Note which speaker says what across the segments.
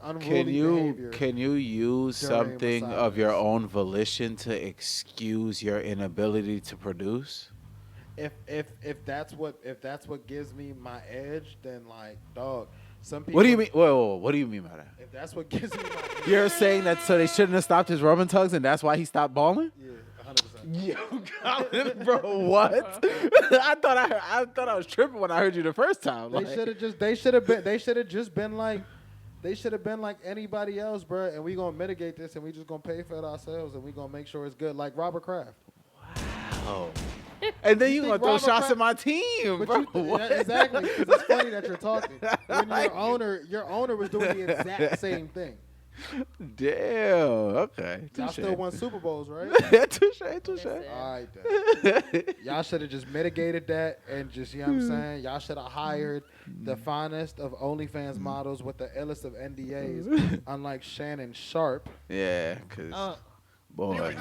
Speaker 1: unruly behavior.
Speaker 2: Can you use
Speaker 1: during
Speaker 2: something of your
Speaker 1: misogynist.
Speaker 2: own volition to excuse your inability to produce?
Speaker 1: If that's what gives me my edge, then like dog. Some
Speaker 2: What do you
Speaker 1: people.
Speaker 2: mean? Whoa, what do you mean by that?
Speaker 1: If that's what gives me my edge,
Speaker 2: You're saying that so they shouldn't have stopped his rub and tugs, and that's why he stopped balling?
Speaker 1: yeah, 100%.
Speaker 2: Yo, Colin, bro, what? I thought I was tripping when I heard you the first time.
Speaker 1: They
Speaker 2: Like,
Speaker 1: should have just. They should have been like anybody else, bro. And we gonna mitigate this, and we just gonna pay for it ourselves, and we gonna make sure it's good, like Robert Kraft.
Speaker 2: oh. And then you
Speaker 1: think
Speaker 2: gonna throw
Speaker 1: Robert
Speaker 2: shots
Speaker 1: Kraft-
Speaker 2: at my team,
Speaker 1: But
Speaker 2: bro.
Speaker 1: you
Speaker 2: What?
Speaker 1: yeah, exactly, because it's funny that you're talking. When your owner was doing the exact same thing.
Speaker 2: Damn. Okay.
Speaker 1: Y'all
Speaker 2: Touche.
Speaker 1: still won Super Bowls, right?
Speaker 2: Touche.
Speaker 3: Listen.
Speaker 1: All right, then. Y'all should have just mitigated that and just, you know what I'm saying? Y'all should have hired the finest of OnlyFans models with the illest of NDAs, unlike Shannon Sharpe.
Speaker 2: Yeah, cause boy.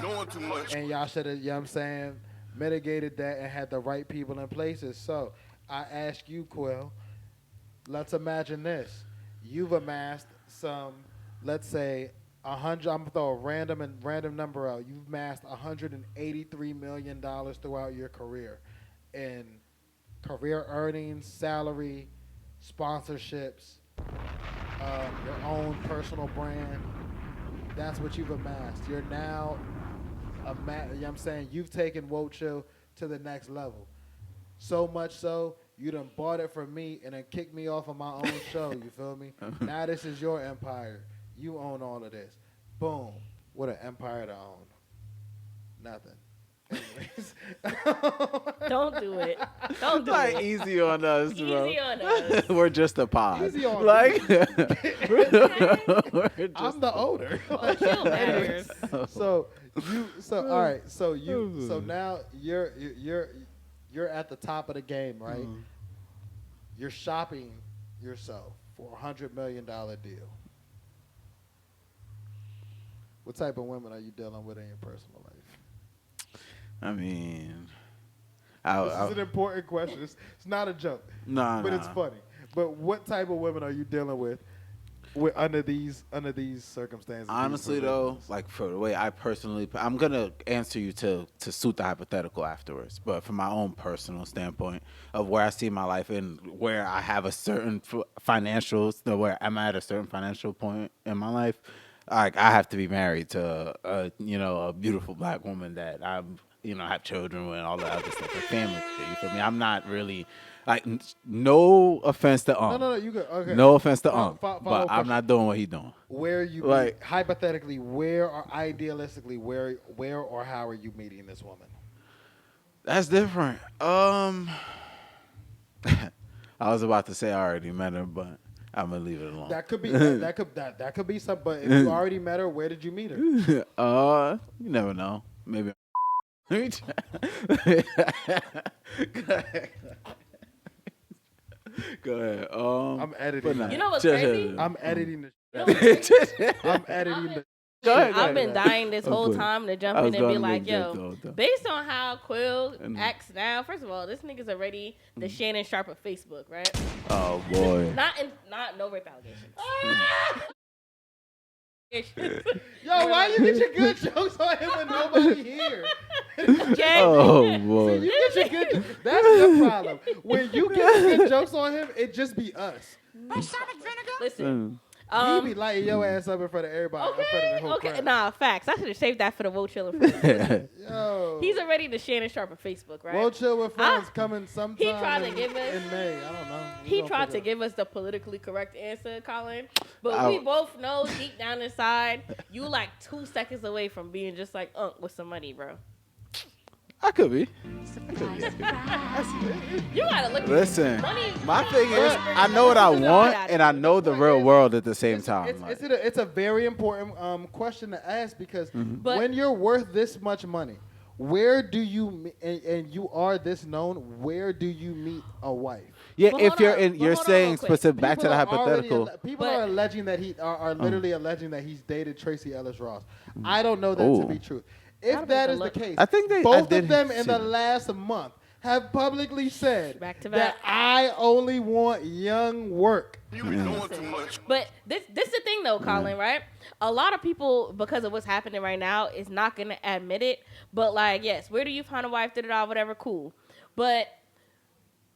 Speaker 1: And y'all should have, you know what I'm saying, mitigated that and had the right people in places. So I ask you, Quill, let's imagine this. You've amassed some, let's say, 100. I'm gonna throw a random number out. You've amassed $183 million throughout your career in career earnings, salary, sponsorships, your own personal brand. That's what you've amassed. You're now, you know what I'm saying, you've taken Woah to the next level. So much so, you done bought it from me and then kicked me off of my own show. You feel me? Now this is your empire. You own all of this. Boom. What an empire to own. Nothing. Anyways.
Speaker 3: Don't do it. Don't do
Speaker 2: Like
Speaker 3: it.
Speaker 2: easy on us, bro.
Speaker 3: Easy on us.
Speaker 2: We're just a pod.
Speaker 1: Easy on
Speaker 2: like,
Speaker 1: me.
Speaker 2: we're just
Speaker 1: I'm the owner.
Speaker 3: Oh, chill matters.
Speaker 1: So all right. So now you're at the top of the game, right? You're shopping yourself for $100 million deal. What type of women are you dealing with in your personal life?
Speaker 2: I mean,
Speaker 1: This is an important question. It's not a joke, but it's funny. But what type of women are you dealing with under these circumstances?
Speaker 2: Honestly, though, like for the way I personally, I'm gonna answer you to suit the hypothetical afterwards. But from my own personal standpoint of where I see my life and where I have a certain where I'm at a certain financial point in my life, like I have to be married to a beautiful black woman that I'm have children with and all the other stuff, like family. You feel me? I'm not really. Like, no offense to
Speaker 1: No, you good. Okay.
Speaker 2: No offense to
Speaker 1: Follow
Speaker 2: but I'm
Speaker 1: question.
Speaker 2: not doing what he doing.
Speaker 1: Where are you
Speaker 2: Like-
Speaker 1: hypothetically, where or idealistically, where or how are you meeting this woman?
Speaker 2: That's different. I was about to say I already met her, but I'm gonna leave it alone.
Speaker 1: That could be that could be some. But if you already met her, where did you meet her?
Speaker 2: You never know. Maybe. Go ahead.
Speaker 1: I'm editing.
Speaker 2: but nah.
Speaker 3: You know what's
Speaker 2: Chill,
Speaker 3: crazy?
Speaker 2: chill.
Speaker 1: I'm editing the.
Speaker 3: You know what's crazy?
Speaker 1: I'm editing the.
Speaker 2: Go ahead.
Speaker 3: I've been dying this whole
Speaker 2: good.
Speaker 3: time to jump
Speaker 2: I
Speaker 3: in
Speaker 2: was
Speaker 3: and be
Speaker 2: gonna
Speaker 3: like,
Speaker 2: make jokes the
Speaker 3: yo,
Speaker 2: whole time.
Speaker 3: based on how Quill
Speaker 2: And-
Speaker 3: acts now, first of all, this nigga's already the Shannon Sharpe of Facebook, right?
Speaker 2: Oh boy.
Speaker 3: Not no rape allegations.
Speaker 1: Yo, why you get your good jokes on him when nobody here?
Speaker 3: Okay?
Speaker 2: Oh boy.
Speaker 1: You get your good. That's your problem. When you get good jokes on him, it just be us.
Speaker 3: Listen.
Speaker 1: He be lighting your ass up in front of everybody. In front of the whole
Speaker 3: Okay.
Speaker 1: crowd.
Speaker 3: Nah, facts. I should have saved that for the Woah chilling.
Speaker 1: Yo.
Speaker 3: He's already the Shannon Sharpe of Facebook, right?
Speaker 1: Woah Chill with Friends coming sometime.
Speaker 3: he tried to give us-
Speaker 1: in May. I don't know.
Speaker 3: He tried to give us the politically correct answer, Colin. But
Speaker 2: I-
Speaker 3: we both know deep down inside, you like 2 seconds away from being just like with some money, bro.
Speaker 2: I could be.
Speaker 3: You gotta look
Speaker 2: Listen,
Speaker 3: money.
Speaker 2: my thing is, I know what I want, and I know the real world at the same time. Like,
Speaker 1: It's a very important question to ask because
Speaker 3: But-
Speaker 1: when you're worth this much money, where do you and you are this known? Where do you meet a wife?
Speaker 2: yeah,
Speaker 3: But
Speaker 2: if
Speaker 3: hold
Speaker 2: you're
Speaker 3: on,
Speaker 2: in,
Speaker 3: but
Speaker 2: you're
Speaker 3: hold on
Speaker 2: saying
Speaker 3: real quick.
Speaker 2: specific. Back to the
Speaker 1: People are already
Speaker 2: hypothetical.
Speaker 1: people
Speaker 3: But-
Speaker 1: are alleging that are literally alleging that he's dated Tracy Ellis Ross. I don't know that to
Speaker 2: Ooh.
Speaker 1: be true. If
Speaker 3: I'd
Speaker 1: that
Speaker 3: have
Speaker 1: is
Speaker 3: to
Speaker 1: the
Speaker 3: look.
Speaker 1: case,
Speaker 2: I think I
Speaker 1: both
Speaker 2: did
Speaker 1: of them in
Speaker 2: see
Speaker 1: the
Speaker 2: that.
Speaker 1: last month have publicly said
Speaker 3: Back to
Speaker 1: that
Speaker 3: back.
Speaker 1: I only want young work.
Speaker 4: You be doing too much.
Speaker 3: But this the thing though, Colin, right? A lot of people, because of what's happening right now, is not gonna admit it. But like, yes, where do you find a wife? Whatever, cool. But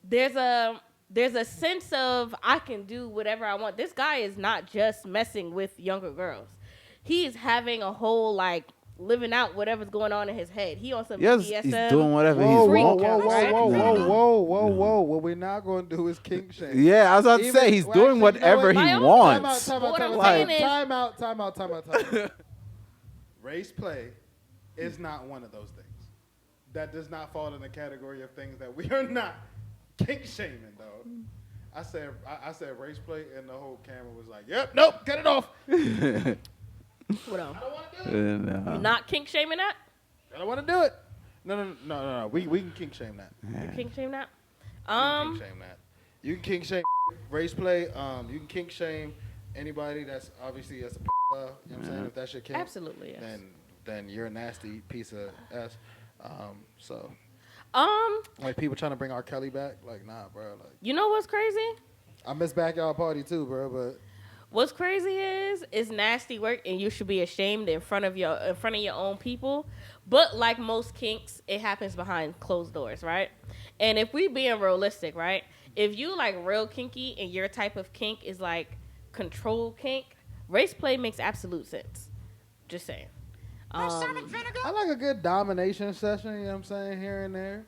Speaker 3: there's a sense of I can do whatever I want. This guy is not just messing with younger girls. He's having a whole like living out whatever's going on in his head. He on some
Speaker 2: Yes,
Speaker 3: BDSM.
Speaker 2: he's doing whatever
Speaker 1: Whoa,
Speaker 2: he's
Speaker 1: whoa,
Speaker 2: want.
Speaker 1: whoa, whoa,
Speaker 3: right?
Speaker 1: whoa, whoa,
Speaker 2: No.
Speaker 1: whoa, whoa, whoa. What we're not going to do is kink shame.
Speaker 2: Yeah, I was about to say he's doing whatever he wants.
Speaker 3: But what I'm saying is-
Speaker 1: Time out. Race play is not one of those things. That does not fall in the category of things that we are not kink shaming, though. I said race play, and the whole camera was like, "Yep, nope, cut it off."
Speaker 3: What else?
Speaker 1: I don't want to do it.
Speaker 3: You're not kink shaming that?
Speaker 1: I don't want to do it. No. We can kink shame that.
Speaker 3: You kink shame that?
Speaker 1: You can kink shame that. You can kink shame race play. You can kink shame anybody that's obviously as a you know what I'm saying? If that's your kink,
Speaker 3: Absolutely, yes.
Speaker 1: then you're a nasty piece of ass. So
Speaker 3: Um,
Speaker 1: like people trying to bring R. Kelly back, like nah, bro. Like
Speaker 3: you know what's crazy?
Speaker 1: I miss backyard party too, bro. But
Speaker 3: What's crazy is it's nasty work, and you should be ashamed in front of your own people. But like most kinks, it happens behind closed doors, right? And if we being realistic, right? If you like real kinky and your type of kink is like control kink, race play makes absolute sense. Just saying.
Speaker 1: I like a good domination session. You know what I'm saying, here and there.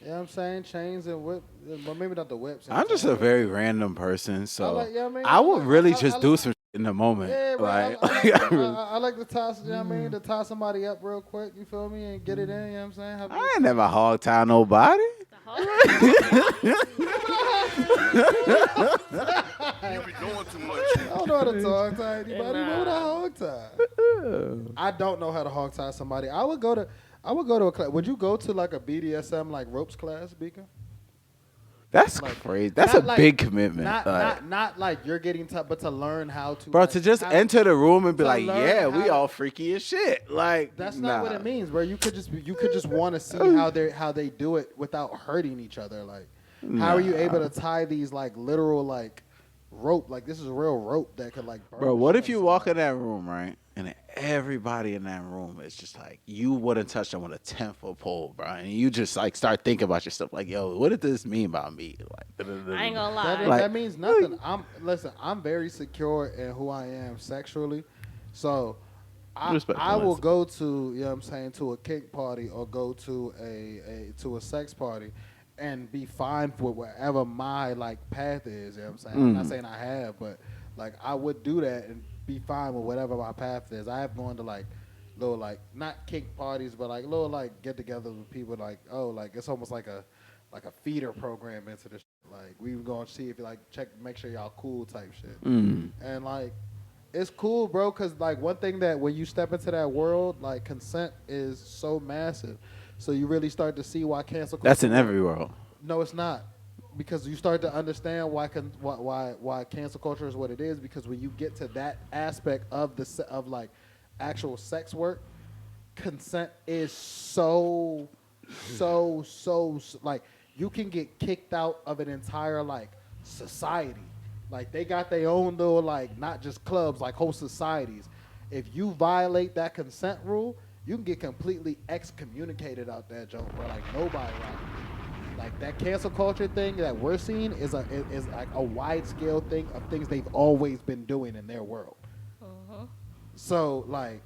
Speaker 1: You know what I'm saying, chains and whip. Well, maybe not the whips.
Speaker 2: I'm just a very random person, so
Speaker 1: like- yeah, I mean,
Speaker 2: I would really
Speaker 1: I
Speaker 2: just do some shit in the moment.
Speaker 1: Yeah, bro.
Speaker 2: Like,
Speaker 1: I like to toss. You know what I mean, to toss somebody up real quick. You feel me, and get it in. You know what I'm saying. Have
Speaker 2: I ain't never hog tie nobody.
Speaker 4: You be doing too much.
Speaker 1: I don't know how to hog tie anybody.
Speaker 3: Nah.
Speaker 1: What would I hog tie? I don't know how to hog tie somebody. I would go to a class. Would you go to like a BDSM like ropes class, Beacon?
Speaker 2: That's
Speaker 1: Like,
Speaker 2: crazy. That's
Speaker 1: not
Speaker 2: a
Speaker 1: like-
Speaker 2: big commitment.
Speaker 1: Not,
Speaker 2: like,
Speaker 1: not like you're getting tough, but to learn how to.
Speaker 2: bro,
Speaker 1: like,
Speaker 2: to just
Speaker 1: how-
Speaker 2: enter the room and be
Speaker 1: to
Speaker 2: like,
Speaker 1: learn
Speaker 2: yeah,
Speaker 1: how
Speaker 2: we
Speaker 1: to-
Speaker 2: all freaky as shit. Like,
Speaker 1: That's
Speaker 2: nah.
Speaker 1: not what it means, bro. You could just want to see how they do it without hurting each other. Like, how are you able to tie these like literal like rope? Like this is real rope that could like. burn
Speaker 2: Bro,
Speaker 1: the
Speaker 2: what
Speaker 1: shit
Speaker 2: if you
Speaker 1: out of
Speaker 2: walk in
Speaker 1: somebody.
Speaker 2: that room, right? And everybody in that room is just like, you wouldn't touch them with a 10-foot pole, bro. And you just like start thinking about yourself, like, yo, what did this mean about me? Like,
Speaker 3: I ain't gonna lie.
Speaker 1: That,
Speaker 2: Like-
Speaker 1: that means nothing. I'm very secure in who I am sexually, so
Speaker 2: Respectful
Speaker 1: I will
Speaker 2: answer.
Speaker 1: go to, you know what I'm saying, to a kink party or go to a sex party and be fine for whatever my like path is. You know what I'm saying? I'm not saying I have, but like I would do that and be fine with whatever my path is. I have gone to like little like not kink parties, but like little like get-togethers with people like, oh, like it's almost like a feeder program into this. Like we going to see if you like make sure y'all cool type shit. And like it's cool, bro, because like one thing that when you step into that world, like consent is so massive. So you really start to see why cancel culture.
Speaker 2: That's in every world.
Speaker 1: No, it's not, because you start to understand why cancel culture is what it is. Because when you get to that aspect of of like actual sex work, consent is so like you can get kicked out of an entire like society. Like they got their own little like not just clubs, like whole societies. If you violate that consent rule, you can get completely excommunicated out that joint, bro. Like nobody around. Like that cancel culture thing that we're seeing is like a wide scale thing of things they've always been doing in their world. So like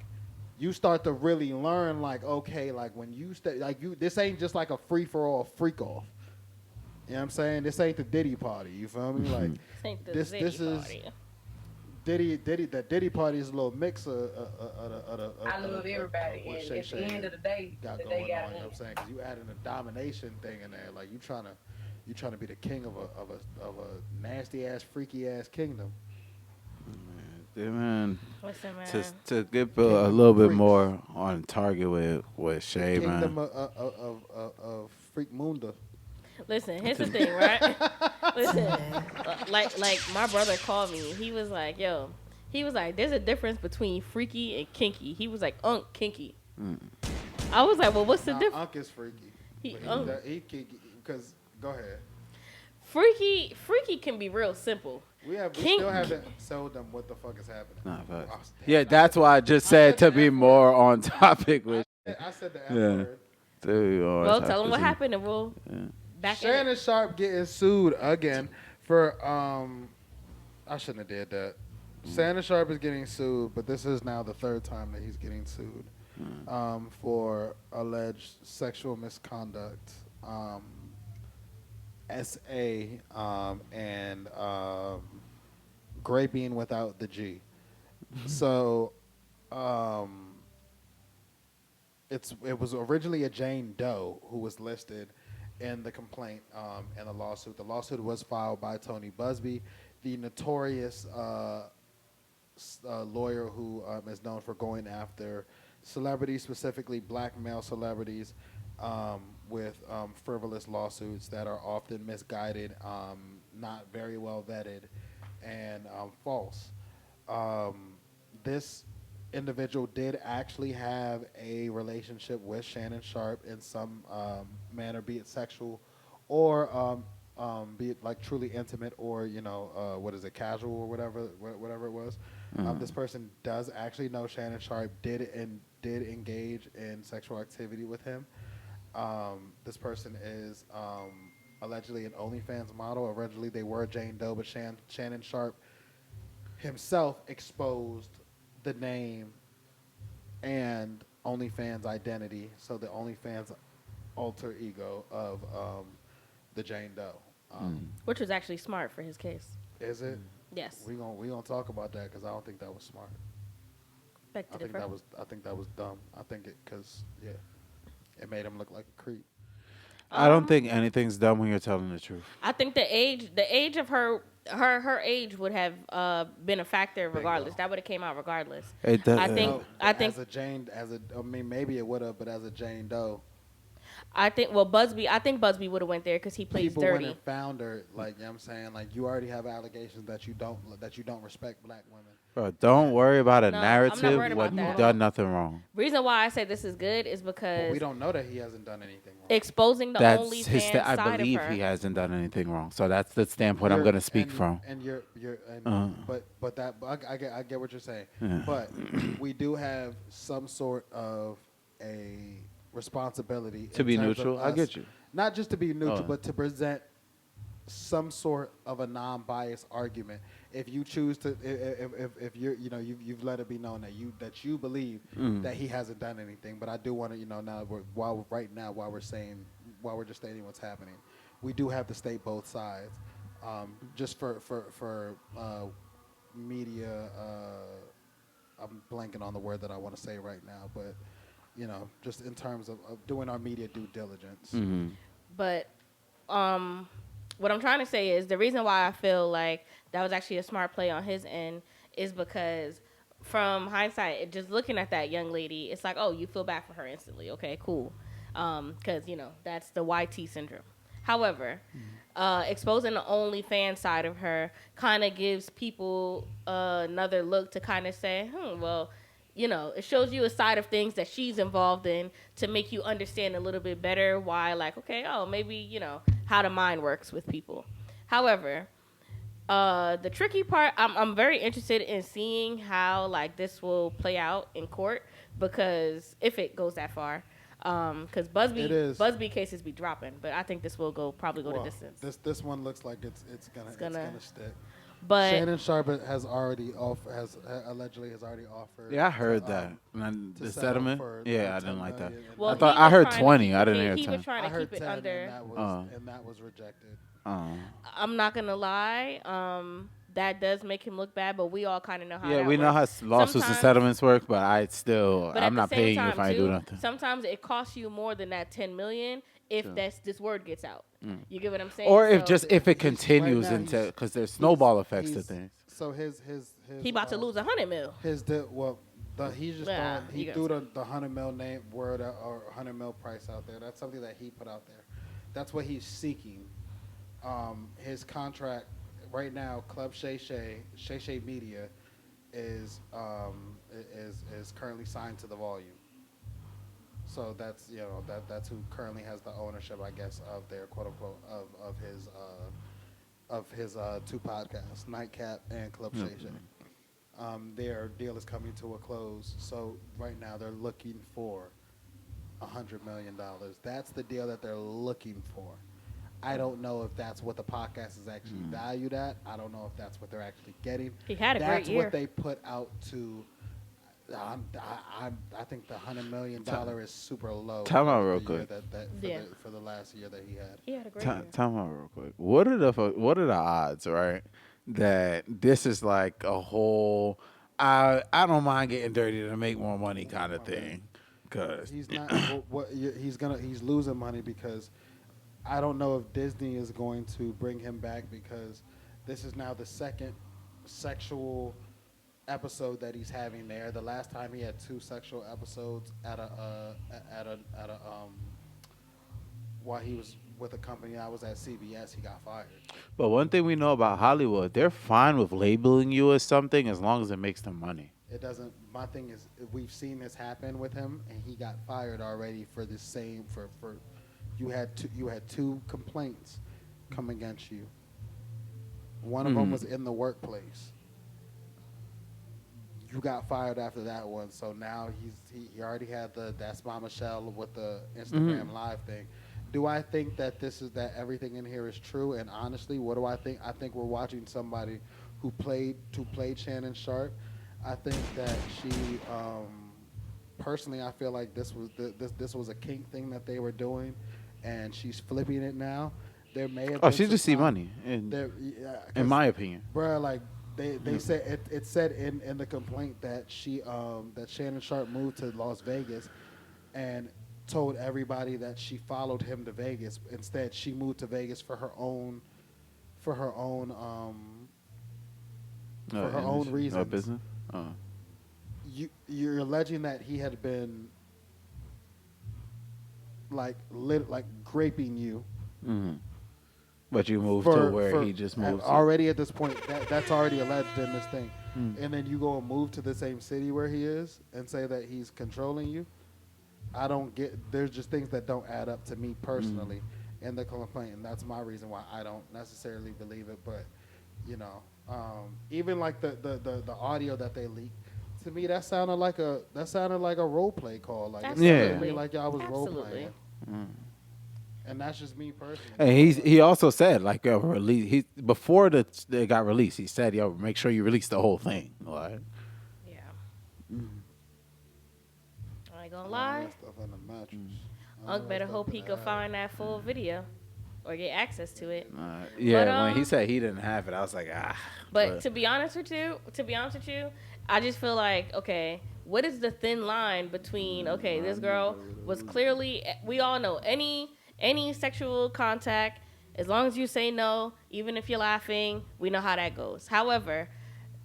Speaker 1: you start to really learn like, okay, like when you this ain't just like a free for all freak off. You know what I'm saying? This ain't the Diddy party. You feel me? Like
Speaker 3: This ain't the
Speaker 1: this
Speaker 3: Ziggy
Speaker 1: is
Speaker 3: party.
Speaker 1: the Diddy party is a little mix of
Speaker 5: I love everybody,
Speaker 1: what
Speaker 5: and
Speaker 1: Shay
Speaker 5: at the
Speaker 1: Shay
Speaker 5: end of the day,
Speaker 1: got
Speaker 5: that
Speaker 1: going
Speaker 5: they
Speaker 1: on.
Speaker 5: got
Speaker 1: You know what I'm saying? Because you adding a domination thing in there, like you trying to be the king of a nasty ass freaky ass kingdom.
Speaker 2: Yeah, man.
Speaker 3: Listen, man.
Speaker 2: To get a little bit more on target with Shay,
Speaker 1: Kingdom
Speaker 2: man.
Speaker 1: of freak munda.
Speaker 3: Listen, here's the thing, right? Listen, like my brother called me. He was like, "Yo," he was like, "There's a difference between freaky and kinky." He was like, "Kinky." I was like, "Well, what's the difference?"
Speaker 1: Unc is freaky.
Speaker 3: He-
Speaker 1: But
Speaker 3: Unc.
Speaker 1: he kinky. because go ahead.
Speaker 3: Freaky can be real simple.
Speaker 1: We
Speaker 3: Kink-
Speaker 1: still haven't sold them what the fuck is happening.
Speaker 2: Nah, but
Speaker 1: Oh, damn.
Speaker 2: yeah, that's why I just said to be more on topic with.
Speaker 1: I said the F
Speaker 2: Yeah.
Speaker 1: word.
Speaker 3: Well, tell them what happened and we'll back in
Speaker 1: Shannon
Speaker 3: it.
Speaker 1: Sharpe getting sued again for I shouldn't have did that. Shannon Sharpe is getting sued, but this is now the third time that he's getting sued for alleged sexual misconduct. And graping without the G. So it was originally a Jane Doe who was listed in the complaint and the lawsuit. The lawsuit was filed by Tony Busby, the notorious lawyer who is known for going after celebrities, specifically black male celebrities, with frivolous lawsuits that are often misguided, not very well vetted, and false. This individual did actually have a relationship with Shannon Sharpe in some manner, be it sexual or be it like truly intimate or what is it, casual or whatever it was. This person does actually know Shannon Sharpe, did engage in sexual activity with him. This person is allegedly an OnlyFans model. Originally they were Jane Doe, but Shannon Sharpe himself exposed the name and OnlyFans identity, so the OnlyFans alter ego of the Jane Doe.
Speaker 3: Which was actually smart for his case.
Speaker 1: Is it?
Speaker 3: Yes.
Speaker 1: We gonna talk about that because I don't think that was smart.
Speaker 3: Back to
Speaker 1: I think that was dumb. I think because it made him look like a creep.
Speaker 2: I don't think anything's dumb when you're telling the truth.
Speaker 3: I think the age of her age would have been a factor regardless. That would have came out regardless.
Speaker 2: It does,
Speaker 3: I think
Speaker 1: as a Jane, maybe it would have, but as a Jane Doe,
Speaker 3: I think Busby would have went there because he plays
Speaker 1: people
Speaker 3: dirty.
Speaker 1: went and found her. Like, you know what I'm saying, like, you already have allegations that you don't respect black women.
Speaker 2: Bro, don't worry about a
Speaker 3: No, I'm not
Speaker 2: narrative
Speaker 3: worried about
Speaker 2: when
Speaker 3: that.
Speaker 2: you've done nothing wrong.
Speaker 3: Reason why I say this is good is
Speaker 1: But
Speaker 3: because
Speaker 1: we don't know that he hasn't done anything wrong.
Speaker 3: exposing the
Speaker 2: That's
Speaker 3: OnlyFans
Speaker 2: his. I
Speaker 3: side
Speaker 2: believe
Speaker 3: of her.
Speaker 2: he hasn't done anything wrong. So that's the standpoint I'm going to speak from.
Speaker 1: And I get what you're saying.
Speaker 2: Yeah.
Speaker 1: But we do have some sort of a responsibility
Speaker 2: To
Speaker 1: in
Speaker 2: be
Speaker 1: terms of
Speaker 2: neutral? I
Speaker 1: us-
Speaker 2: get you.
Speaker 1: Not just to be neutral,
Speaker 2: Oh.
Speaker 1: but to present some sort of a non-biased argument. If you choose to, if you've let it be known that you believe that he hasn't done anything. But I do want to, now while we're just stating what's happening, we do have to state both sides. Just for media, I'm blanking on the word that I want to say right now, but just in terms of doing our media due diligence.
Speaker 3: But what I'm trying to say is the reason why I feel like that was actually a smart play on his end is because from hindsight, just looking at that young lady, it's like, oh, you feel bad for her instantly. Okay, cool. Because, that's the YT syndrome. However, exposing the OnlyFans side of her kind of gives people another look to kind of say, well, it shows you a side of things that she's involved in to make you understand a little bit better why, like, okay, maybe, how the mind works with people. However, the tricky part, I'm very interested in seeing how, like, this will play out in court because if it goes that far, because Busby cases be dropping, but I think this will probably go the distance.
Speaker 1: This one looks like it's gonna stick.
Speaker 3: But
Speaker 1: Shannon Sharpe has already allegedly offered.
Speaker 2: Yeah, I heard that. And
Speaker 1: to
Speaker 2: the
Speaker 1: settle
Speaker 2: settlement?
Speaker 1: for
Speaker 2: Yeah, I
Speaker 1: $10
Speaker 2: didn't like that.
Speaker 1: million.
Speaker 3: well,
Speaker 2: I thought
Speaker 3: he
Speaker 2: I
Speaker 3: was
Speaker 2: heard
Speaker 3: trying to
Speaker 2: 20.
Speaker 3: keep
Speaker 2: I didn't
Speaker 3: it-
Speaker 2: hear
Speaker 3: He
Speaker 2: 10.
Speaker 3: was trying
Speaker 1: I
Speaker 3: to
Speaker 1: heard
Speaker 3: keep it
Speaker 1: 10
Speaker 3: under.
Speaker 1: and that was rejected.
Speaker 3: I'm not gonna lie. That does make him look bad, but we all kind of know how.
Speaker 2: Yeah,
Speaker 3: that
Speaker 2: we know how
Speaker 3: works.
Speaker 2: lawsuits and
Speaker 3: Sometimes-
Speaker 2: settlements work, but
Speaker 3: But
Speaker 2: I'm
Speaker 3: at
Speaker 2: not
Speaker 3: the same
Speaker 2: paying you
Speaker 3: time,
Speaker 2: if I ain't do
Speaker 3: too,
Speaker 2: nothing.
Speaker 3: Sometimes it costs you more than that $10 million if
Speaker 2: Sure.
Speaker 3: this word gets out. You get what I'm saying?
Speaker 2: Or if
Speaker 3: So
Speaker 2: if it
Speaker 1: Right
Speaker 2: continues
Speaker 1: now
Speaker 2: into,
Speaker 1: he's-
Speaker 2: because there's snowball effects to
Speaker 1: he's-
Speaker 2: things.
Speaker 1: So his
Speaker 3: he about to lose $100 million.
Speaker 1: He's just
Speaker 3: Nah,
Speaker 1: he
Speaker 3: you
Speaker 1: threw the $100 million name word or $100 million price out there. That's something that he put out there. That's what he's seeking. His contract right now, Club Shay Shay Media, is currently signed to the volume. So that's that's who currently has the ownership, I guess, of their quote unquote of his two podcasts, Nightcap and Club Shay Shay. Their deal is coming to a close. So right now they're looking for $100 million. That's the deal that they're looking for. I don't know if that's what the podcast is actually valued at. I don't know if that's what they're actually getting.
Speaker 3: He had a great
Speaker 1: That's
Speaker 3: year.
Speaker 1: what they put out to. I think the $100 million is super low.
Speaker 2: Time out
Speaker 1: for
Speaker 2: real
Speaker 1: the year
Speaker 2: quick.
Speaker 1: for the last year that he had.
Speaker 3: He had a great year.
Speaker 2: Time out real quick. What are the odds, right? That this is like a whole I don't mind getting dirty to make more money kind of thing. Cause
Speaker 1: He's not. He's losing money because I don't know if Disney is going to bring him back because this is now the second sexual episode that he's having there. The last time he had 2 sexual episodes while he was with a company I was at CBS, he got fired.
Speaker 2: But one thing we know about Hollywood, they're fine with labeling you as something as long as it makes them money.
Speaker 1: It doesn't. My thing is, we've seen this happen with him, and he got fired already for the same. For you had 2 complaints come against you. One of them was in the workplace. You got fired after that one, so now he already had the That's My Michelle with the Instagram live thing. Do I think that that everything in here is true? And honestly, what do I think? I think we're watching somebody who played Shannon Sharpe. I think that she, personally, I feel like this was a kink thing that they were doing, and she's flipping it now. There may have been
Speaker 2: She just see money, in my opinion.
Speaker 1: Bruh, like they said it said in the complaint that that Shannon Sharpe moved to Las Vegas, and told everybody that she followed him to Vegas. Instead, she moved to Vegas for her own reasons.
Speaker 2: Business.
Speaker 1: You're alleging that he had been like graping you.
Speaker 2: Mm-hmm. But you moved to where he just moved.
Speaker 1: Already at this point, that's already alleged in this thing. And then you go and move to the same city where he is and say that he's controlling you. I don't get. There's just things that don't add up to me personally in the complaint, and that's my reason why I don't necessarily believe it. But even like the audio that they leaked, to me that sounded like a role play call. Like
Speaker 3: Absolutely.
Speaker 1: like y'all was role
Speaker 3: Absolutely.
Speaker 1: playing. And that's just me personally.
Speaker 2: And he also said like release before it got released. He said, "Yo, make sure you release the whole thing." Like,
Speaker 3: Yeah. I ain't gonna lie.
Speaker 1: Stuff on the mattress.
Speaker 3: Unc better hope he could find that full video or get access to it.
Speaker 2: when he said he didn't have it, I was like, ah.
Speaker 3: But to be honest with you, I just feel like, okay, what is the thin line between, okay, this girl was clearly, we all know any sexual contact, as long as you say no, even if you're laughing, we know how that goes. However,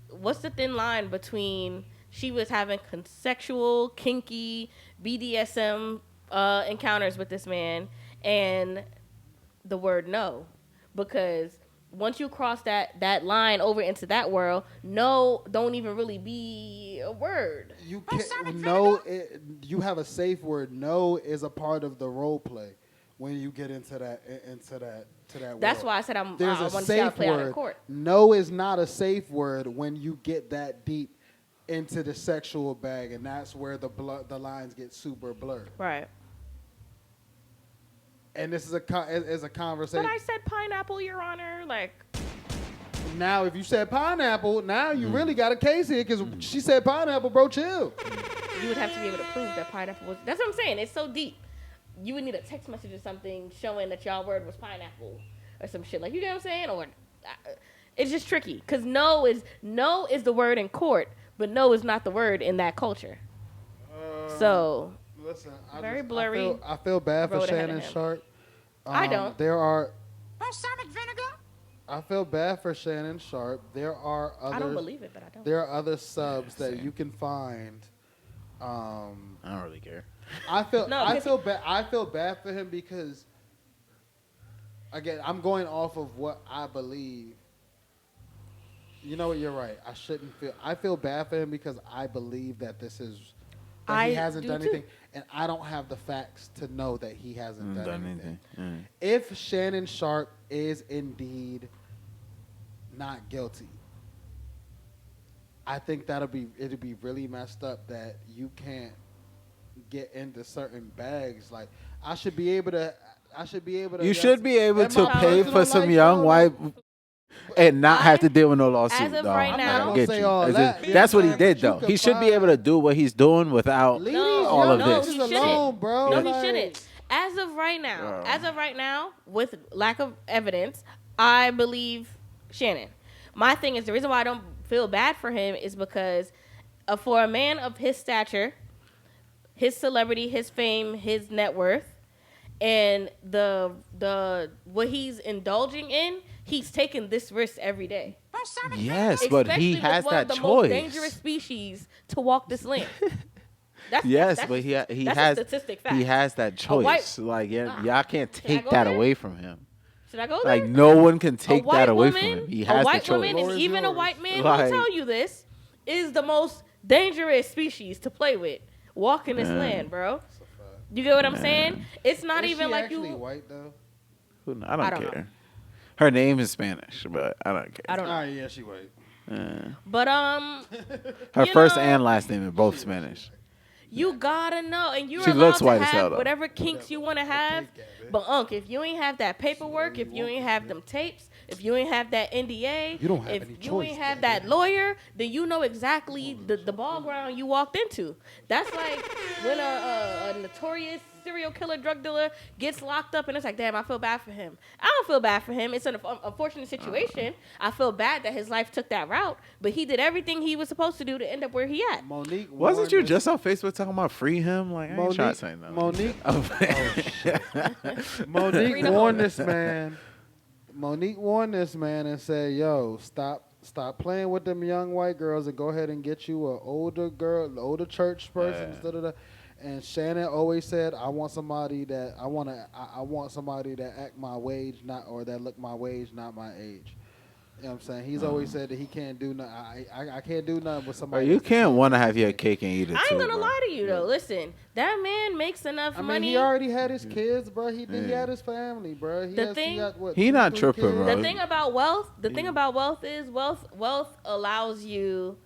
Speaker 3: what's the thin line between she was having sexual, kinky, BDSM encounters with this man and the word no? Because once you cross that line over into that world, no don't even really be a word.
Speaker 1: You can't, no, you have a safe word. No is a part of the role play when you get into that
Speaker 3: That's
Speaker 1: world.
Speaker 3: why I said I want to see how
Speaker 1: safe
Speaker 3: it play out in
Speaker 1: word.
Speaker 3: court.
Speaker 1: No is not a safe word when you get that deep into the sexual bag, and that's where the lines get super blurred.
Speaker 3: Right.
Speaker 1: And this is a conversation.
Speaker 3: But I said pineapple, Your Honor. Like,
Speaker 1: now, if you said pineapple, now you really got a case here because she said pineapple, bro. Chill.
Speaker 3: you would have to be able to prove that pineapple was. That's what I'm saying. It's so deep. You would need a text message or something showing that y'all word was pineapple or some shit. Like, you know what I'm saying? Or it's just tricky because no is the word in court, but no is not the word in that culture. So
Speaker 1: listen,
Speaker 3: very blurry.
Speaker 1: I feel bad for
Speaker 3: road ahead of
Speaker 1: Shannon
Speaker 3: him.
Speaker 1: Sharpe.
Speaker 3: I don't.
Speaker 1: There are.
Speaker 5: Balsamic vinegar.
Speaker 1: I feel bad for Shannon Sharpe. There are others.
Speaker 3: I don't believe it, but I don't.
Speaker 1: There are other subs that
Speaker 2: same.
Speaker 1: you can find.
Speaker 2: I don't really care.
Speaker 1: I feel
Speaker 3: No,
Speaker 1: I
Speaker 3: 'cause
Speaker 1: feel bad. I feel bad for him because, again, I'm going off of what I believe. You know what? You're right. I shouldn't feel. I feel bad for him because I believe that this is that he hasn't done anything, and I don't have the facts to know that he hasn't done anything. If Shannon Sharpe is indeed not guilty, I think it'd be really messed up that you can't get into certain bags. Like I should be able to.
Speaker 2: You should be able to pay for
Speaker 1: personal
Speaker 2: some
Speaker 1: life,
Speaker 2: young
Speaker 1: bro,
Speaker 2: white and not have to deal with no lawsuit.
Speaker 3: as of
Speaker 2: dog.
Speaker 3: right
Speaker 2: I
Speaker 3: now-
Speaker 2: get
Speaker 1: say
Speaker 2: you.
Speaker 1: all that.
Speaker 2: That's what he
Speaker 1: Yeah,
Speaker 2: did,
Speaker 1: but you
Speaker 2: though.
Speaker 1: could
Speaker 2: He should be able to do what he's doing without
Speaker 1: Leave
Speaker 2: all of
Speaker 3: no,
Speaker 2: this.
Speaker 3: he
Speaker 1: Just
Speaker 3: shouldn't.
Speaker 1: alone, bro.
Speaker 3: No,
Speaker 1: Like,
Speaker 3: he shouldn't. As of right now, with lack of evidence, I believe Shannon. My thing is the reason why I don't feel bad for him is because for a man of his stature, his celebrity, his fame, his net worth, and the what he's indulging in, he's taking this risk every day.
Speaker 2: Yes, but he
Speaker 3: Especially
Speaker 2: has
Speaker 3: with one
Speaker 2: that
Speaker 3: of the
Speaker 2: choice.
Speaker 3: most dangerous species to walk this land.
Speaker 2: Yes,
Speaker 3: that's
Speaker 2: but he
Speaker 3: that's
Speaker 2: has
Speaker 3: a statistic fact.
Speaker 2: he has that choice.
Speaker 3: white-
Speaker 2: Y'all can't
Speaker 3: I
Speaker 2: take
Speaker 3: go
Speaker 2: that
Speaker 3: there?
Speaker 2: away from him.
Speaker 3: Should I go there?
Speaker 2: Like no one can
Speaker 3: A
Speaker 2: take
Speaker 3: white
Speaker 2: that away
Speaker 3: woman,
Speaker 2: from him. He
Speaker 3: a
Speaker 2: has the
Speaker 3: white
Speaker 2: choice.
Speaker 3: woman,
Speaker 1: Floor
Speaker 3: and
Speaker 1: is
Speaker 3: even a
Speaker 1: yours.
Speaker 3: white man
Speaker 2: Like-
Speaker 3: will tell you this is the most dangerous species to play with. Walking this land, bro. You get what I'm saying? It's not
Speaker 1: is
Speaker 3: even
Speaker 1: she
Speaker 3: like
Speaker 1: actually
Speaker 3: you.
Speaker 1: white though?
Speaker 2: I don't
Speaker 3: don't know.
Speaker 2: care. Her name is Spanish, but I don't care.
Speaker 3: I don't know.
Speaker 1: Yeah, she white.
Speaker 3: But
Speaker 2: Her
Speaker 3: you
Speaker 2: first
Speaker 3: know-
Speaker 2: and last name are both Spanish.
Speaker 3: you gotta know, and you're
Speaker 2: She
Speaker 3: allowed
Speaker 2: looks
Speaker 3: to
Speaker 2: white as
Speaker 3: have
Speaker 2: hell, though.
Speaker 3: whatever kinks you want to have. But if you ain't have that paperwork, if you ain't have them tapes, if you ain't have that NDA,
Speaker 1: You don't have
Speaker 3: if
Speaker 1: any
Speaker 3: you
Speaker 1: choice,
Speaker 3: ain't have
Speaker 1: Gabby.
Speaker 3: that lawyer, then you know exactly the ball ground you walked into. That's like when a notorious serial killer, drug dealer gets locked up, and it's like, damn, I feel bad for him. I don't feel bad for him. It's an unfortunate situation. I feel bad that his life took that route, but he did everything he was supposed to do to end up where he at.
Speaker 1: Monique
Speaker 2: Wasn't
Speaker 1: warned
Speaker 2: you
Speaker 1: this-
Speaker 2: just on Facebook talking about free him? Like I ain't trying to say no.
Speaker 1: Monique,
Speaker 2: Oh,
Speaker 1: Monique
Speaker 3: Freedom.
Speaker 1: warned this man. Monique warned this man and said, "Yo, stop playing with them young white girls and go ahead and get you an older girl, an older church person." Da-da-da. And Shannon always said, "I want somebody that I want somebody that act my wage, that look my wage, not my age." You know what I'm saying? He's always said that he can't do nothing. I can't do nothing with
Speaker 2: Bro,
Speaker 1: somebody.
Speaker 2: you
Speaker 1: that's the
Speaker 2: can't
Speaker 1: same
Speaker 2: want to
Speaker 1: age
Speaker 2: have your
Speaker 1: as me.
Speaker 2: cake and eat it
Speaker 3: I
Speaker 2: too.
Speaker 3: ain't gonna
Speaker 2: bro.
Speaker 3: lie to you though. Listen, that man makes enough
Speaker 1: I mean,
Speaker 3: money.
Speaker 1: he already had his kids, bro. He had his family, bro. He
Speaker 3: thing-
Speaker 1: got, what,
Speaker 2: He
Speaker 1: 2,
Speaker 2: not
Speaker 1: 3
Speaker 2: tripping,
Speaker 1: kids?
Speaker 2: bro.
Speaker 3: The thing about wealth, is wealth allows you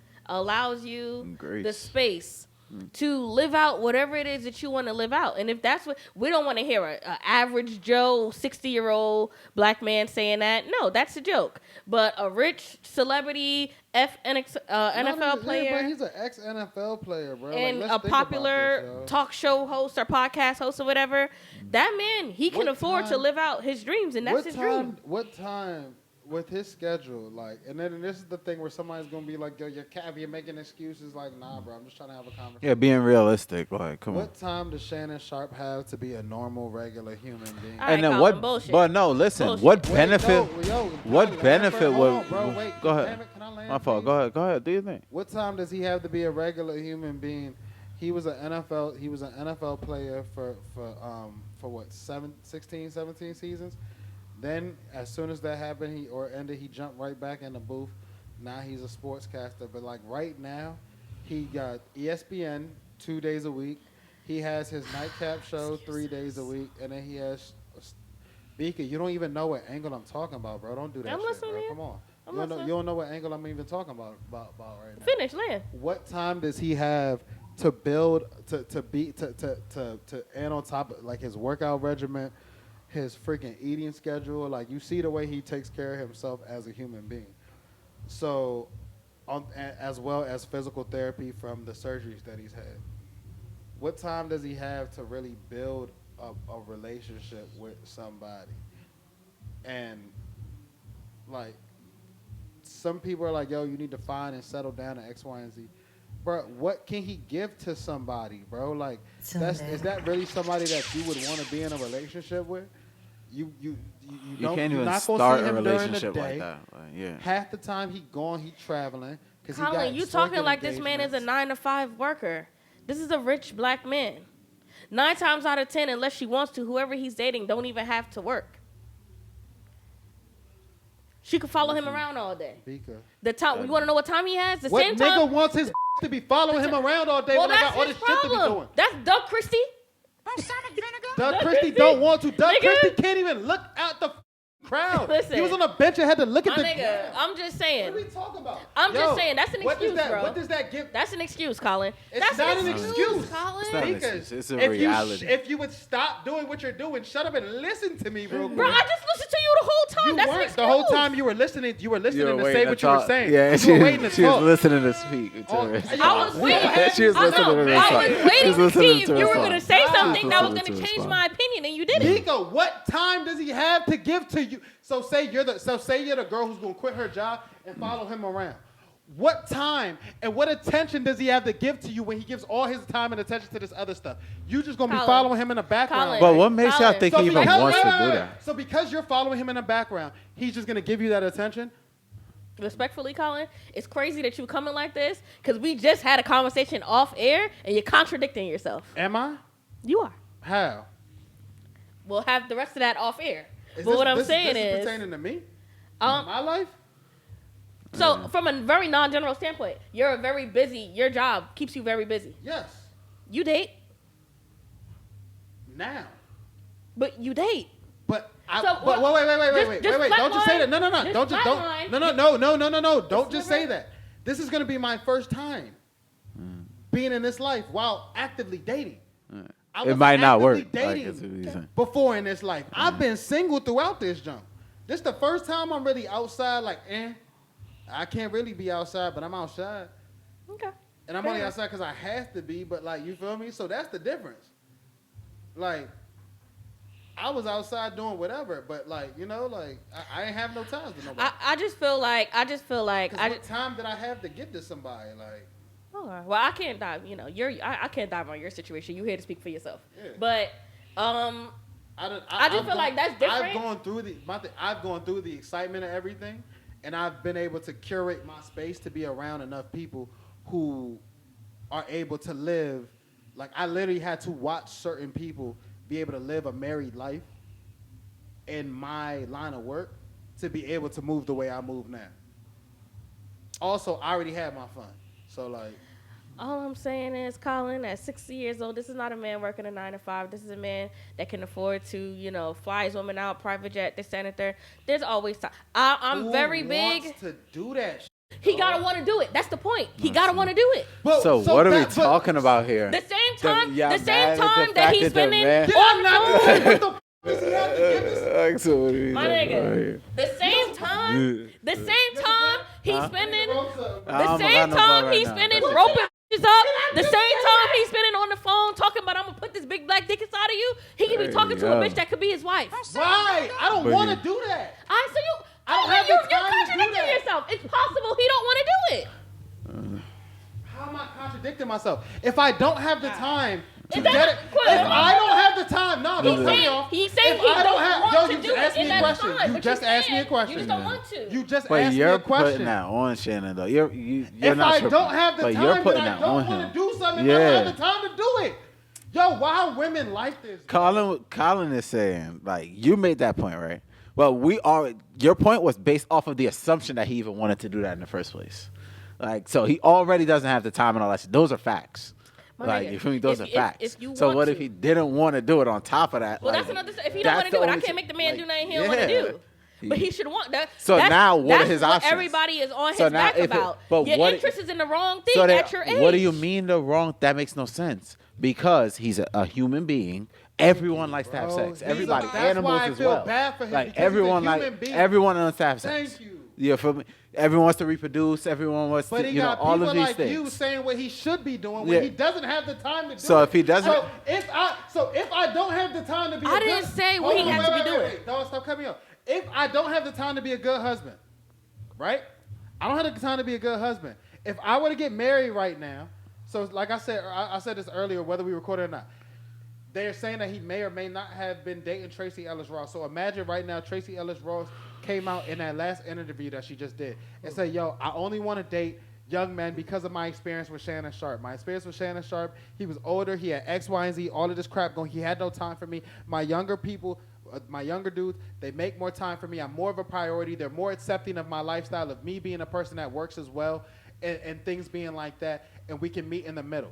Speaker 2: Grace.
Speaker 3: the space to live out whatever it is that you want to live out. And if that's what we don't want to hear a average Joe 60-year-old black man saying that. No, that's a joke. But a rich celebrity NFL player
Speaker 1: Yeah, but he's an ex NFL player, bro.
Speaker 3: and
Speaker 1: Like,
Speaker 3: a
Speaker 1: let's think about
Speaker 3: popular
Speaker 1: this, yo.
Speaker 3: talk show host or podcast host or whatever, that man, he can
Speaker 1: What
Speaker 3: afford to
Speaker 1: time-
Speaker 3: live out his dreams, and that's his dream.
Speaker 1: What time with his schedule, like, and then this is the thing where somebody's gonna be like, "Yo, you're making excuses." Like, nah, bro, I'm just trying to have a conversation.
Speaker 2: Yeah, being realistic. Like, come on.
Speaker 1: What time does Shannon Sharpe have to be a normal, regular human being?
Speaker 3: All right,
Speaker 2: And then
Speaker 3: Colin,
Speaker 2: what?
Speaker 3: bullshit.
Speaker 2: But no, listen.
Speaker 3: Bullshit.
Speaker 2: What
Speaker 1: Wait,
Speaker 2: benefit?
Speaker 1: no, yo,
Speaker 2: what
Speaker 1: Tyler,
Speaker 2: benefit
Speaker 1: hold
Speaker 2: would?
Speaker 1: on, bro, wait,
Speaker 2: Go
Speaker 1: damn
Speaker 2: ahead.
Speaker 1: it, can I land,
Speaker 2: My fault.
Speaker 1: please?
Speaker 2: Go ahead. Do your thing.
Speaker 1: What time does he have to be a regular human being? He was an NFL player for what 16, 17 seasons. Then as soon as that happened, he jumped right back in the booth. Now he's a sportscaster. But like right now, he got ESPN 2 days a week. He has his nightcap show 3 days a week, and then he has Beaker. You don't even know what angle I'm talking about, bro. Don't do that
Speaker 3: I'm
Speaker 1: shit,
Speaker 3: listening
Speaker 1: bro.
Speaker 3: to you.
Speaker 1: Come on.
Speaker 3: I'm
Speaker 1: You
Speaker 3: listening.
Speaker 1: don't know what angle I'm even talking about right now.
Speaker 3: Finish, Lynn.
Speaker 1: What time does he have to build to and on top of like his workout regimen, his freaking eating schedule? Like you see the way he takes care of himself as a human being. So, as well as physical therapy from the surgeries that he's had. What time does he have to really build a relationship with somebody? And like some people are like, yo, you need to find and settle down at X, Y, and Z. Bro, what can he give to somebody, bro? Like, is that really somebody that you would want to be in a relationship with? You
Speaker 2: can't even
Speaker 1: not gonna
Speaker 2: start
Speaker 1: see
Speaker 2: a
Speaker 1: him during the
Speaker 2: relationship like
Speaker 1: day.
Speaker 2: that. Like, yeah.
Speaker 1: Half the time he gone, he traveling.
Speaker 3: Colin, you talking like this man is a 9-to-5 worker. This is a rich black man. 9 times out of 10, unless she wants to, whoever he's dating don't even have to work. She could follow him around all day.
Speaker 1: Vika.
Speaker 3: The time you want to know what time he has? The
Speaker 1: What
Speaker 3: same
Speaker 1: nigga
Speaker 3: time.
Speaker 1: wants his to be following him around all day
Speaker 3: Well,
Speaker 1: when I
Speaker 3: that's
Speaker 1: got all
Speaker 3: his
Speaker 1: this shit to be
Speaker 3: problem.
Speaker 1: doing?
Speaker 3: That's Doug Christie.
Speaker 1: Doug Christie don't want to. Doug
Speaker 3: Nigga.
Speaker 1: Christie can't even look at the crowd.
Speaker 3: Listen.
Speaker 1: He was on a bench and had to look at
Speaker 3: My
Speaker 1: the
Speaker 3: nigga, I'm just saying.
Speaker 1: What are we talking about?
Speaker 3: I'm
Speaker 1: Yo,
Speaker 3: just saying. That's an
Speaker 1: what
Speaker 3: excuse,
Speaker 1: does that,
Speaker 3: bro.
Speaker 1: What does that give?
Speaker 3: That's an excuse, Colin.
Speaker 1: It's
Speaker 3: That's
Speaker 1: not an excuse.
Speaker 3: Colin.
Speaker 2: It's not an
Speaker 1: Because
Speaker 2: excuse. It's a
Speaker 1: if
Speaker 2: reality.
Speaker 1: if you would stop doing what you're doing, shut up and listen to me real quick.
Speaker 3: Bro, I just listened to you the whole time.
Speaker 1: You
Speaker 3: That's an
Speaker 1: weren't.
Speaker 3: excuse.
Speaker 1: The whole time you were listening to
Speaker 2: You
Speaker 1: say
Speaker 2: were
Speaker 1: what
Speaker 2: waiting
Speaker 1: you
Speaker 2: to
Speaker 1: were
Speaker 2: talk.
Speaker 1: saying.
Speaker 2: Yeah,
Speaker 1: you were waiting to
Speaker 2: she was
Speaker 1: talk.
Speaker 2: listening to speak. To
Speaker 1: Oh,
Speaker 2: her.
Speaker 3: I was waiting.
Speaker 2: She was listening to her.
Speaker 3: I was waiting to see if you were going to say
Speaker 1: Wow.
Speaker 3: something that was
Speaker 2: Listening
Speaker 3: going
Speaker 2: to
Speaker 3: to change
Speaker 2: respond.
Speaker 3: my opinion, and you didn't.
Speaker 1: Nico, what time does he have to give to you? So say you're the girl who's gonna quit her job and follow him around. What time and what attention does he have to give to you when he gives all his time and attention to this other stuff? You just gonna be
Speaker 3: Colin.
Speaker 1: following him in the background.
Speaker 3: Colin.
Speaker 2: But what makes y'all
Speaker 3: Colin.
Speaker 2: think he even wants to do that?
Speaker 1: So because you're following him in the background, he's just gonna give you that attention?
Speaker 3: Respectfully, Colin, it's crazy that you coming like this because we just had a conversation off air and you're contradicting yourself.
Speaker 1: Am I?
Speaker 3: You are.
Speaker 1: How?
Speaker 3: We'll have the rest of that off air.
Speaker 1: Is
Speaker 3: But
Speaker 1: this-
Speaker 3: what I'm
Speaker 1: this
Speaker 3: saying
Speaker 1: is
Speaker 3: is,
Speaker 1: pertaining to me?
Speaker 3: um,
Speaker 1: My life?
Speaker 3: so from a very non-general standpoint, you're very busy. Your job keeps you very busy.
Speaker 1: Yes.
Speaker 3: You date,
Speaker 1: Now.
Speaker 3: but you date.
Speaker 1: But I,
Speaker 3: So,
Speaker 1: but
Speaker 3: what-
Speaker 1: wait,
Speaker 3: just
Speaker 1: don't just say
Speaker 3: flatline.
Speaker 1: that. No.
Speaker 3: Just
Speaker 1: Don't
Speaker 3: flatline.
Speaker 1: no. Don't
Speaker 3: Just
Speaker 1: just say
Speaker 3: sliver.
Speaker 1: that. This is gonna be my first time being in this life while actively dating. I
Speaker 2: It
Speaker 1: was
Speaker 2: might not
Speaker 1: actively
Speaker 2: work. Like,
Speaker 1: dating
Speaker 2: that's what he's saying.
Speaker 1: before in this life. I've been single throughout this jump. This the first time I'm really outside. Like, I can't really be outside, but I'm outside,
Speaker 3: Okay.
Speaker 1: and I'm
Speaker 3: Fair
Speaker 1: only
Speaker 3: enough.
Speaker 1: outside because I have to be. But like, you feel me? So that's the difference. Like, I was outside doing whatever, but like, I ain't have no ties to nobody.
Speaker 3: I just feel like
Speaker 1: 'Cause what time did I have to get to somebody? Like,
Speaker 3: Alright. Well, I can't dive. I can't dive on your situation. You here to speak for yourself.
Speaker 1: Yeah.
Speaker 3: But I just feel like that's different.
Speaker 1: I've gone through the excitement of everything, and I've been able to curate my space to be around enough people who are able to live. Like, I literally had to watch certain people be able to live a married life in my line of work to be able to move the way I move now. Also, I already had my fun, so like.
Speaker 3: All I'm saying is, Colin, at 60 years old, this is not a man working a 9 to 5. This is a man that can afford to, fly his woman out, private jet, this, that, and the third. There's always time. I'm
Speaker 1: Who
Speaker 3: very big.
Speaker 1: wants to do that?
Speaker 3: He gotta want to do it. That's the point. He gotta want to do it.
Speaker 2: So what are we talking about here?
Speaker 3: The same time,
Speaker 2: y'all
Speaker 3: the same
Speaker 2: mad at the
Speaker 3: time that
Speaker 2: fact
Speaker 3: he's
Speaker 2: that the
Speaker 3: spending
Speaker 2: man-
Speaker 1: Did
Speaker 3: on
Speaker 1: I
Speaker 3: the
Speaker 1: not
Speaker 3: phone.
Speaker 1: say what the f- does he have to give us?
Speaker 2: So what are we
Speaker 3: My
Speaker 2: talking
Speaker 3: nigga,
Speaker 2: about here?
Speaker 3: the same time he's spending, the
Speaker 2: I'm
Speaker 3: same
Speaker 2: not
Speaker 3: time
Speaker 2: right
Speaker 3: he's
Speaker 2: now.
Speaker 3: spending roping bitches up, the same time he's spending on the phone talking about I'm gonna put this big black dick inside of you, he can be
Speaker 2: There
Speaker 3: talking
Speaker 2: you
Speaker 3: to a
Speaker 2: go.
Speaker 3: bitch that could be his wife.
Speaker 1: Right. I don't
Speaker 2: But
Speaker 1: want
Speaker 2: you-
Speaker 1: to do that.
Speaker 3: So you,
Speaker 1: I don't have the
Speaker 3: you're
Speaker 1: time to do
Speaker 3: contradicting
Speaker 1: that.
Speaker 3: yourself. It's possible he don't want to do it.
Speaker 1: How am I contradicting myself? If I don't have the time to
Speaker 3: It
Speaker 1: get
Speaker 3: doesn't-
Speaker 1: it,
Speaker 3: Quill.
Speaker 1: if I don't have the time, no, don't
Speaker 3: He's
Speaker 1: cut me
Speaker 3: saying,
Speaker 1: off.
Speaker 3: he's saying
Speaker 1: If
Speaker 3: he
Speaker 1: I
Speaker 3: don't
Speaker 1: have,
Speaker 3: want
Speaker 1: yo,
Speaker 3: to
Speaker 1: you
Speaker 3: do
Speaker 1: just
Speaker 3: it,
Speaker 1: asked me
Speaker 3: and
Speaker 1: a
Speaker 3: that's
Speaker 1: question.
Speaker 3: fine.
Speaker 1: You
Speaker 3: But
Speaker 1: just
Speaker 3: you
Speaker 1: asked me a
Speaker 3: can't.
Speaker 1: question.
Speaker 3: You just don't want to.
Speaker 1: You just
Speaker 2: But
Speaker 1: asked me
Speaker 2: you're
Speaker 1: a question.
Speaker 2: putting that on Shannon though. You're
Speaker 1: If
Speaker 2: not
Speaker 1: I
Speaker 2: tripping.
Speaker 1: don't have the
Speaker 2: But
Speaker 1: time,
Speaker 2: you're
Speaker 1: then
Speaker 2: putting
Speaker 1: I
Speaker 2: that
Speaker 1: don't
Speaker 2: on
Speaker 1: want
Speaker 2: him.
Speaker 1: to do something. I don't
Speaker 2: Yeah.
Speaker 1: have the time to do it. Yo, why are women like this?
Speaker 2: Colin is saying, like, you made that point, right? Well, your point was based off of the assumption that he even wanted to do that in the first place. Like, so he already doesn't have the time and all that shit. Those are facts.
Speaker 3: My
Speaker 2: Like,
Speaker 3: nigga,
Speaker 2: you feel me? Those
Speaker 3: if-
Speaker 2: are
Speaker 3: if-
Speaker 2: facts.
Speaker 3: if you
Speaker 2: So
Speaker 3: want
Speaker 2: what
Speaker 3: to-
Speaker 2: if he didn't want to do it on top of that?
Speaker 3: Well,
Speaker 2: like,
Speaker 3: that's another. If he don't want
Speaker 2: that's
Speaker 3: to do
Speaker 2: the
Speaker 3: it, I
Speaker 2: only
Speaker 3: can't make the man
Speaker 2: like,
Speaker 3: do nothing he don't want to
Speaker 2: yeah.
Speaker 3: do. But he should want that.
Speaker 2: So now what are
Speaker 3: that's
Speaker 2: his
Speaker 3: what
Speaker 2: options?
Speaker 3: everybody is on
Speaker 2: So
Speaker 3: his
Speaker 2: now
Speaker 3: back
Speaker 2: if it-
Speaker 3: about.
Speaker 2: but
Speaker 3: Your
Speaker 2: what-
Speaker 3: interest is in the wrong thing
Speaker 2: So
Speaker 3: at your age.
Speaker 2: what do you mean the wrong? That makes no sense because he's a human being. Everyone likes to have
Speaker 1: Bro,
Speaker 2: sex.
Speaker 1: he's
Speaker 2: Everybody,
Speaker 1: that's
Speaker 2: animals
Speaker 1: why I
Speaker 2: as
Speaker 1: feel
Speaker 2: well.
Speaker 1: bad for him
Speaker 2: like
Speaker 1: because he's a
Speaker 2: everyone,
Speaker 1: human being.
Speaker 2: everyone wants to have sex.
Speaker 1: Thank you.
Speaker 2: You feel me? Everyone wants to reproduce. Everyone wants
Speaker 1: But
Speaker 2: to,
Speaker 1: he
Speaker 2: you know,
Speaker 1: got
Speaker 2: all
Speaker 1: people
Speaker 2: of these
Speaker 1: like
Speaker 2: things.
Speaker 1: you saying what he should be doing when
Speaker 2: Yeah.
Speaker 1: he doesn't have the time to do
Speaker 2: So
Speaker 1: it.
Speaker 2: if he doesn't-
Speaker 1: so if I don't have the time to be,
Speaker 3: I
Speaker 1: a
Speaker 3: didn't
Speaker 1: good,
Speaker 3: say what he
Speaker 1: Hold on,
Speaker 3: has to be doing.
Speaker 1: Wait. Don't stop cutting me off. If I don't have the time to be a good husband, right? I don't have the time to be a good husband. If I were to get married right now, so like I said this earlier, whether we recorded or not. They're saying that he may or may not have been dating Tracy Ellis Ross. So imagine right now Tracy Ellis Ross came out in that last interview that she just did and said, yo, I only want to date young men because of my experience with Shannon Sharpe. My experience with Shannon Sharpe, he was older, he had X, Y, and Z, all of this crap going. He had no time for me. My younger people, my younger dudes, they make more time for me. I'm more of a priority. They're more accepting of my lifestyle, of me being a person that works as well, and things being like that, and we can meet in the middle.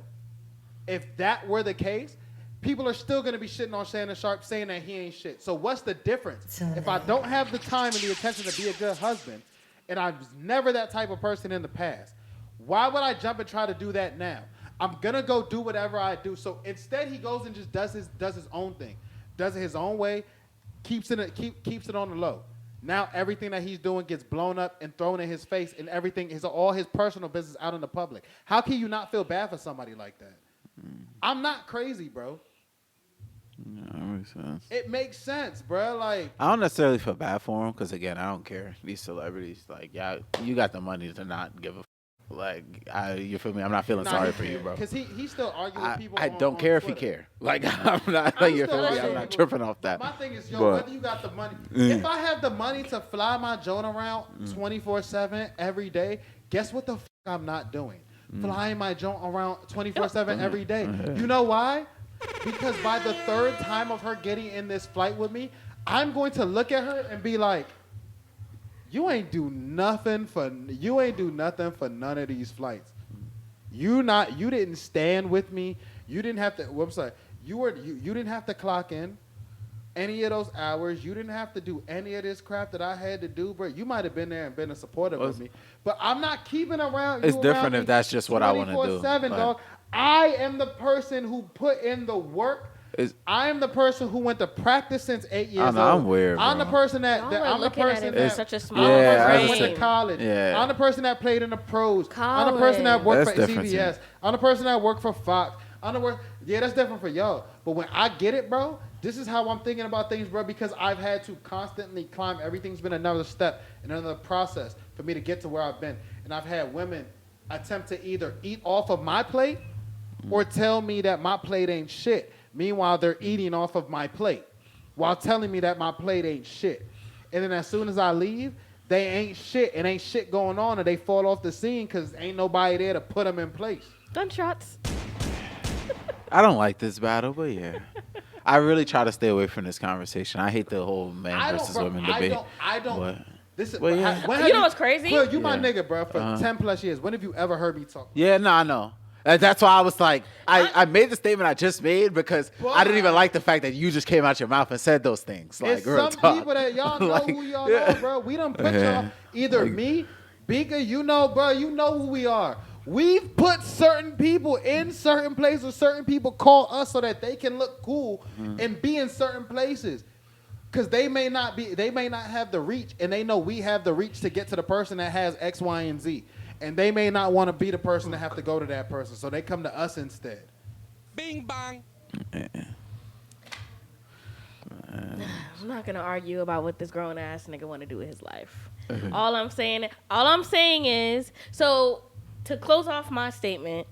Speaker 1: If that were the case, people are still going to be shitting on Shannon Sharpe saying that he ain't shit. So what's the difference? If I don't have the time and the attention to be a good husband, and I was never that type of person in the past, why would I jump and try to do that now? I'm going to go do whatever I do. So instead, he goes and just does his own thing, does it his own way, keeps it on the low. Now everything that he's doing gets blown up and thrown in his face, and everything is all his personal business out in the public. How can you not feel bad for somebody like that? I'm not crazy, bro.
Speaker 2: Yeah, that makes sense.
Speaker 1: It makes sense, bro. Like,
Speaker 2: I don't necessarily feel bad for him because, again, I don't care. These celebrities, like, yeah, you got the money to not give a like, you feel me? I'm not feeling sorry for you, bro.
Speaker 1: Because he still arguing with people.
Speaker 2: I don't care if he care. Like, I'm not. Like, you feel me? I'm not tripping off that.
Speaker 1: My thing is, whether you got the money, if I have the money to fly my Joan around 24/7 every day, guess what the fuck I'm not doing? Flying my Joan around 24/7 every day. You know why? Because by the third time of her getting in this flight with me, I'm going to look at her and be like, you ain't do nothing for none of these flights. You didn't stand with me. You didn't have to. You didn't have to clock in any of those hours. You didn't have to do any of this crap that I had to do, bro. You might have been there and been a supportive of me, but I'm not keeping around.
Speaker 2: It's different if that's just what I want to do.
Speaker 1: 24/7, dog. I am the person who put in the work. I am the person who went to practice since 8 years old.
Speaker 2: I'm weird, bro.
Speaker 1: I'm the person that I'm the person that
Speaker 3: such a small
Speaker 1: went to college.
Speaker 2: Yeah.
Speaker 1: I'm the person that played in the pros. I'm the person that worked for
Speaker 2: CBS.
Speaker 1: CBS. I'm the person that worked for Fox. That's different for y'all. But when I get it, bro, this is how I'm thinking about things, bro, because I've had to constantly climb. Everything's been another step and another process for me to get to where I've been. And I've had women attempt to either eat off of my plate or tell me that my plate ain't shit. Meanwhile, they're eating off of my plate while telling me that my plate ain't shit. And then as soon as I leave, they ain't shit and ain't shit going on, and they fall off the scene because ain't nobody there to put them in place.
Speaker 3: Gunshots.
Speaker 2: I don't like this battle, but yeah. I really try to stay away from this conversation. I hate the whole man versus women debate.
Speaker 1: I don't.
Speaker 2: But,
Speaker 1: this is.
Speaker 2: well, yeah.
Speaker 3: You know what's crazy?
Speaker 1: Well, you my nigga, bro, for 10 plus years. When have you ever heard me talk?
Speaker 2: Yeah, no, I know. That's why I was like, I made the statement I just made because I didn't even like the fact that you just came out your mouth and said those things. Like,
Speaker 1: it's some people that y'all know who y'all are, bro. We done put y'all, either me, Bika, you know, bro, you know who we are. We've put certain people in certain places. Certain people call us so that they can look cool and be in certain places. Because they may not have the reach, and they know we have the reach to get to the person that has X, Y, and Z. And they may not want to be the person to have to go to that person, so they come to us instead.
Speaker 6: Bing bang.
Speaker 3: I'm not gonna argue about what this grown ass nigga want to do with his life. All I'm saying is, so to close off my statement,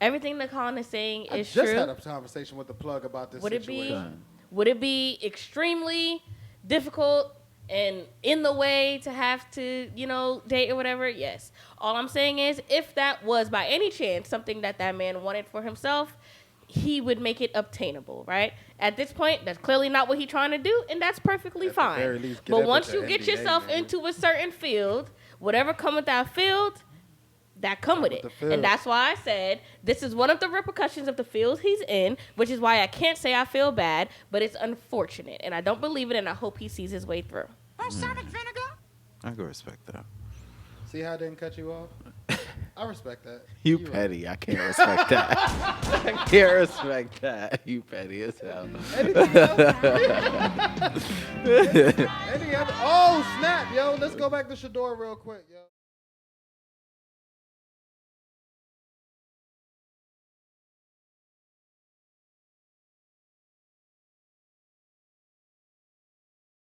Speaker 3: everything that Colin is saying is true.
Speaker 1: I just had a conversation with the plug about this situation.
Speaker 3: Would it be extremely difficult and in the way to have to, date or whatever? Yes. All I'm saying is, if that was by any chance something that man wanted for himself, he would make it obtainable, right? At this point, that's clearly not what he's trying to do, and that's perfectly fine. But once you get yourself into a certain field, whatever come with that field, that come with it. And that's why I said this is one of the repercussions of the field he's in, which is why I can't say I feel bad, but it's unfortunate. And I don't believe it, and I hope he sees his way through.
Speaker 6: Balsamic vinegar?
Speaker 2: I can respect that.
Speaker 1: See how I didn't cut you off? I respect that.
Speaker 2: You petty. I can't respect that. I can't respect that. You petty as hell.
Speaker 1: Anything else? Oh, snap, yo. Let's go back to Shador real quick, yo.